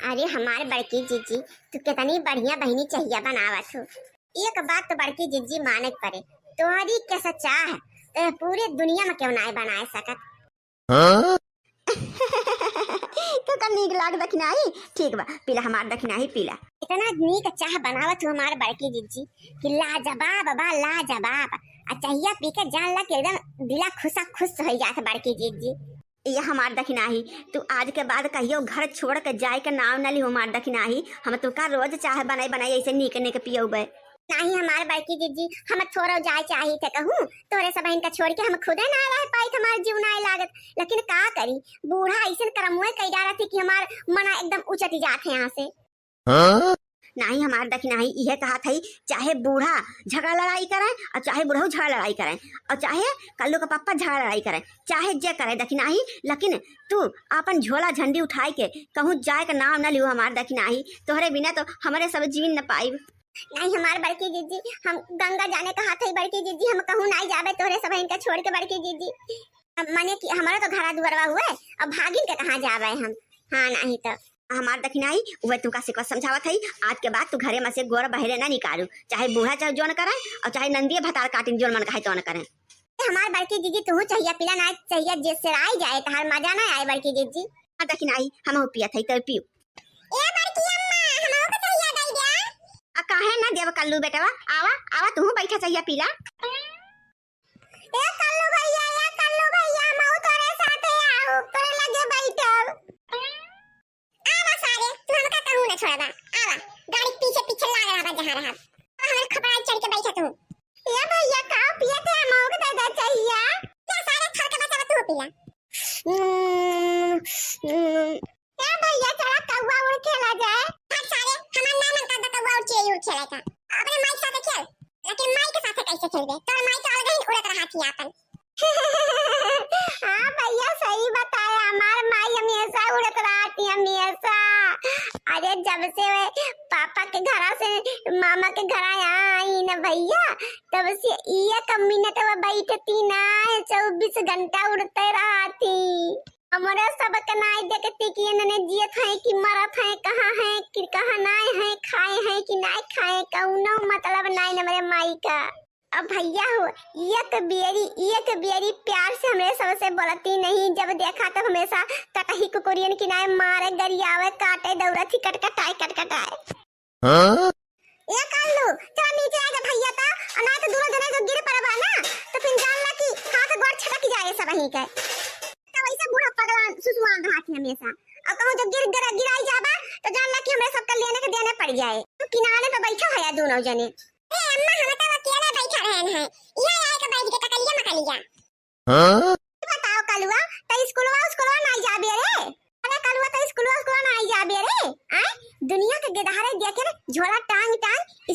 अरे हमारे बड़की जीजी तू कितनी बढ़िया बहनी चाहिए बनावत हो। एक बात तो बड़की जीजी माने पड़े, तुम्हारी कैसा चाह तो पूरे दुनिया में क्यों ना बनाए सकत। हाँ? तो का नीक लाग दखनाई ठीक बा, पीला हमार दखनाई पीला। इतना नीक चाह बनावत हो हमारे बड़की जीजी कि लाजवाब बा लाजवाब। चाहिए पी के जान ला के एकदम दिला खुशा खुश हो जात बड़की जीजी। ये हमार दखनाही तू आज के बाद कहियो घर छोड़ के जाए के नाम न ली। हमार दखनाही हम तो का रोज चाहे बनाई बनाई ऐसे नीक नीक पियोबे नहीं। हमारे बड़की जीजी हम थोड़ा जाए चाहिए थे कहूँ तोरे सब इनका छोड़ के हम खुद ना रह पाई, हमारे जीव ना लागत। लेकिन का करी बूढ़ा ऐसे करमुए कई डाला थी कि हमार मना एकदम उचट जाते यहाँ से। हाँ? नहीं हमार दखनाही यह कहा थी चाहे बूढ़ा झगड़ा लड़ाई करे और चाहे बूढ़ा झगड़ा लड़ाई करे और चाहे कल्लू का पापा झगड़ा लड़ाई करे चाहे जे करे दखनाही, लेकिन तू अपन झोला झंडी उठाई के कहूँ जाए का नाम न लियो हमार दखनाही। तोहरे बिना तो हमारे सब जीवन न पाई। नहीं हमारे बड़की जीजी हम गंगा जाने कहा था बड़की जीजी हम कहूँ नहीं जावे तोहरे सब इनका छोड़ के बड़की जीजी। माने कि हमारा तो घरा दुआरवा हुआ अब भागिन के कहाँ जावे हम। हाँ नहीं तो हमार दखनाई वह तुमका सिकवा समझावत है आज के बाद तू घरे में से गोर बहरे ना निकालू, चाहे बूढ़ा चाहे जोन करे और चाहे नंदिये भतार काटिन जोन मन कहे तो न करे। हमार बड़की जीजी तू चाहिए पीला ना चाहिए जिससे आई जाए तहार मजा ना आए बड़की जीजी। हां दखनाई हम पिया थई तो पियो। ए बड़की अम्मा हमहु को चाहिए दई दे आ काहे ना देव कल्लू बेटवा आवा आवा तू बैठा चाहिए पीला। ए कल्लू भैया हमहु तोरे साथे आओ तोरे लगे बैठब। न छोड़ा बा आवा गाड़ी पीछे पीछे लगा रहा बा जहां रहा हमारे खपड़ा चढ़ के बैठा तू। ये भैया का पिए थे मौक दादा चाहिए क्या सारे थर के बचा तू पीला। ये भैया चला कौवा उड़ खेला जाए हर सारे हमार नाम का कौवा उड़ चाहिए उड़ खेला था अपने माई साथे खेल, लेकिन माई के साथे कैसे खेलबे तो माई तो अलग ही उड़त रहा थी अपन। हां भैया सही बताया हमार माई हमेशा उड़त रहती हमेशा। अरे जब से पापा के घर से मामा के घर आई ना भैया तब से एक मिनट में बैठती ना 24 घंटा उड़ते रहती। हमारे सब के नाई देखती कि इन्होंने जियत है कि मरत है कहाँ है कि कहाँ नाय है खाए है कि नाय खाए कौनो मतलब नाई न मेरे माई का। अब भैया हो एक बेरी प्यार से हमें सबसे बोलती नहीं, जब देखा तब हमेशा कटही कुकुरियन की नाय मारे गरियावे काटे दौड़ा थी कटकटाए। हाँ? ये कल्लू चल नीचे आजा भैया ता और ना तो दोनों जने जो गिर पड़बा ना तो फिर जान ला कि हाथ गोड़ छटक जाए सब ही के। तो वैसे बूढ़ा पगला सुसुआन रहती हमेशा और कहूं जो गिराई जाबा तो जान ला कि हमें सबका लेने के देने पड़ जाए। तो किनारे पे बैठा है दोनों जने। ए अम्मा हम तो अकेले बैठा रहन है यहां आए के बैठ के टकलिया मकलिया। हां बताओ कलुआ तो स्कूलवा नहीं जाबे रे। अरे कलुआ तो स्कूलवा नहीं जाबे रे। आए दुनिया के गधारे देखे रे झोला टांग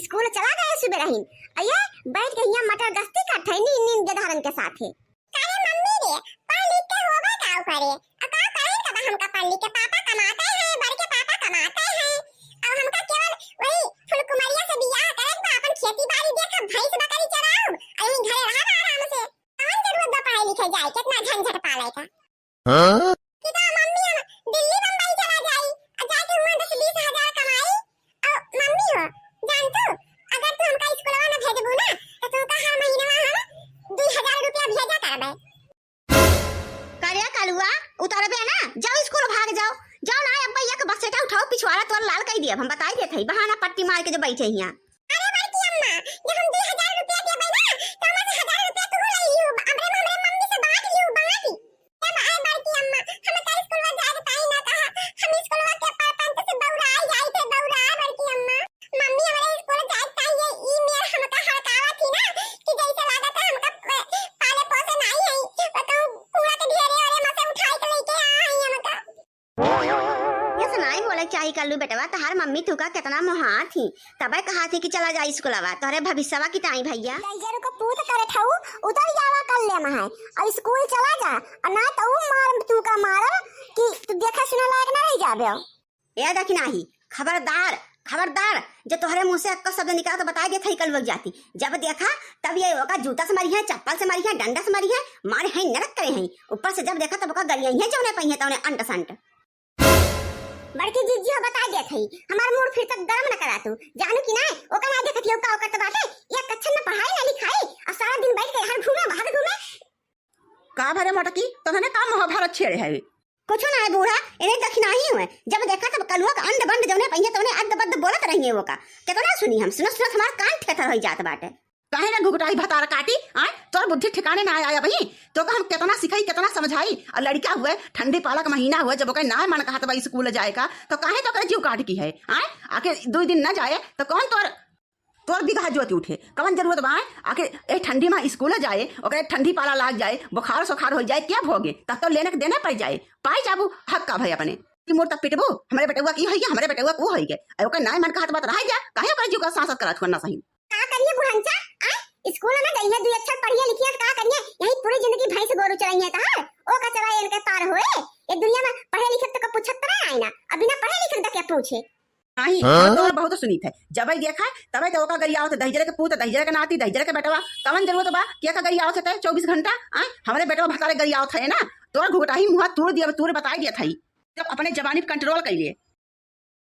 स्कूल चला गए सुबह रहीन अये बैठ के यहां मटर गश्ती करथे नीन गधारन के साथे। अरे मम्मी रे पढ़ लिख के होगा का करे का करे का हमका पढ़ लिख के पापा कमाते हैं बड़ के पापा कमाते हैं और हमका केवल वही फुलकुमारिया से बियाह करे बा अपन खेती बाड़ी देख भैंस बकरी चराऊ अई घरे रहा आराम से कौन जरूरत बा पढ़ाई लिखे जाए कितना झंझट पाले का। हां कि तो मम्मी हम दिल्ली बम्बई चला जाई और जाके वहां 10-20 हजार कमाई और मम्मी हो जान तू अगर तू हमका स्कूलवा में भेजबू ना तो तुमका हर महीने हम 2000 रुपया भेजा करबे। करे कलुआ उतारबे ना जाओ स्कूल भाग जाओ ना अब भैया के बस सेटा उठाओ पिछवाड़ा तोर लाल कह दिए हम बताई देत हई बहाना पट्टी मार के जो बैठे हिया। अरे बड़की अम्मा जब हम 2000 रुपया देबे ना तो हमसे 1000 रुपया तू ले लियो हमरे मम्मी से बांट लियो बांट तब आए बड़की अम्मा हम का स्कूल में जाए ताई ना कहा हम स्कूल में के पंत से दौड़ाई जाई थे दौड़ा बड़की अम्मा मम्मी हमारे स्कूल जाए ताई ई मेर हमका हड़कावा थी ना कि जैसे लागत है हमका पाले पोसे नहीं है बताओ कूड़ा के ढेरे और मसे उठाई के लेके आई हमका। ये सुनाई बोले चाहिए कल्लू बेटवा तहार मम्मी तुका कितना मोहा थी तबे कहा थी कि चला जा स्कूलवा तोरे भविष्यवा की ताई भैया जरूर को पूत करे थाऊ उतर जावा कर ले महा और स्कूल चला जा और ना तो मार तू का मार कि तू देखा सुना लायक ना रह जाबे। ए देख नाही खबरदार जो तोहरे मुंह से अक्का शब्द निकला तो बता दे थई कल वक जाती जब देखा तब ये ओका जूता से मारी है चप्पल से मारी है डंडा से मारी है मारे हैं नरक करे हैं ऊपर से जब देखा तब ओका गरिया है जौने पई है तौने अंट संट। बड़की जीजी हो बता दिया थई हमार मूड फिर तक गरम न करा तू जानू कि ना ओका ना देखत हो का तो बाटे ये कच्छन में पढ़ाई ना लिखाई और सारा दिन बैठ के हर घूमे बाहर घूमे का भरे मोटकी तोहने का महाभारत छेड़े है कुछ ना है बूढ़ा इन्हें दक्षिणा ही हुए जब देखा तब कलुआ का अंड बंड जौने पहिए तौने अद्द बद्द बोलत रही है वो का कितना सुनी हम सुनत सुनत हमार कान ठेठर हो जात बाटे काहे ना घुघटाई भतार काटी आए तोर बुद्धि ठिकाने ना आया भाई तो का हम कितना सिखाई कितना समझाई और लड़का हुए ठंडी पालक महीना हुए जब ओके ना मन कहा तो स्कूल जाएगा तो काहे तो कर जीव काट की है आए आके 2 दिन न जाए तो कौन तोर बिघा जोती उठे कवन जरूरत बा आके ए ठंडी में स्कूल जाए ओकरे ठंडी पाला लाग जाए बुखार सुखार हो जाए क्या भोगे तब तो लेने के देने पड़ जाए पाई जाबू हक का भाई अपने मोर तक पिटबू हमारे बेटुआ की होई हमारे बेटुआ को होई गे ओके ना मन कहत बात रह जा काहे ओकरे जीव का सांसत करत करना सही का करिए बुढ़ंचा आ स्कूल में गई है 2 अक्षर पढ़िए लिखिए का करिए यही पूरी जिंदगी भैंस गोरू चराई है ता ओ का चराई इनके पार होए ये दुनिया में पढ़े लिखे तो का पूछत रहे आई ना अभी ना पढ़े लिखे तक क्या पूछे नहीं तो बहुत सुनीत है जब ही देखा तब तो ओका गरिया होते दहिजरे के पूत दहिजरे के नाती दहिजरे के बेटवा कवन जरूरत बा क्या का गरिया होते 24 घंटा हमारे बेटवा भतारे गरिया होते है ना तोर घुटाही मुंह तोड़ दिया तोर बता दिया था जब अपने जवानी पे कंट्रोल कर लिए